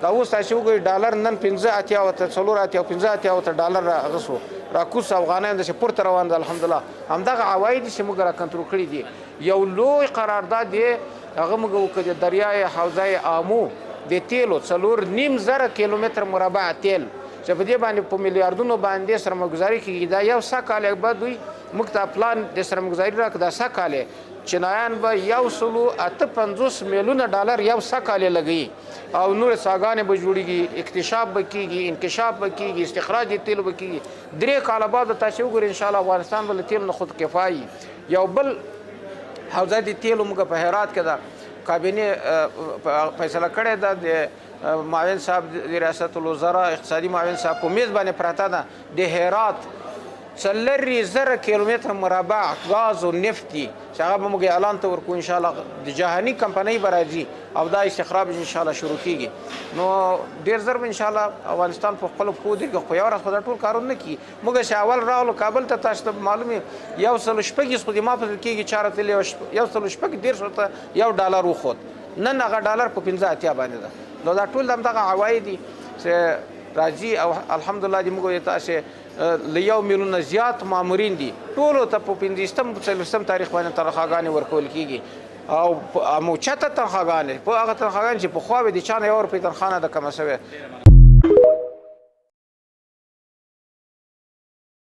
دا اوس تاسو وګورئ ډالر نن 15 اتیا او 4 اتیا 15 اتیا او ډالر راغسو راکوس افغانان د پورته روان دي الحمدلله همدغه عواید چې موږ را کنټرول کړي دي یو لوی قرارداد دی هغه موږ وکړو دریای حوزه آمو د تیلو 4.5 کیلومتر مربع تیل چې په دې باندې په میلیارډونو باندې سرمایه‌ګذاري کیږي دا یو څه کال بعد دوی موږ ته پلان د سرمایه‌ګذاري راکړه دا څه کال چینایان به 158 میلیونه ډالر یو څه کال لګي او نور څاګانې به جوړیږي اکتشاف به کیږي انکشاف به کیږي استخراج د تیلو به کیږي 3 کال بعد تاسو وګورئ ان شاء الله افغانستان به تیل نه خود کفایي یو بل حوزه د تیلو موږ په هرات کې دا کابینه فیصله کړې ده د معاون صاحب د ریاست الوزرا اقتصادي معاون صاحب په میز باندې پراته ده د هرات 4,000 کیلومتر مربع غاز او نفت دي چې هغه به موږ اعلان ته ورکو ان شاء الله د جهاني کمپنۍ به راځي او دا استخراج ان شاء الله شروع کیږي نو ډېر زر به ان شاء الله افغانستان په خپلو پښو درېږي خو په یوه ورځ خو دا ټول کارونه نه کیږي موږ چې اول راغلو کابل ته تاسو ته معلوم یې 1.6 خو د ما فکر کېږي چاره تللی 1.6 ته $1 وخوت نن هغه ډالر په 15 اتیا باندې ده نو دا ټول همدغه عواید دي چې راځي او الحمدلله دې موږ تاسو له 1 میلیون زیات مامورین دي ټولو ته په 15 تاریخ باندې تنخواهګانې ورکول کیږي او موچته تنخواهګانې په هغه تنخواهګانې چې پخوا به د چا نه 1 روپۍ تنخواه نه ده کمه شوې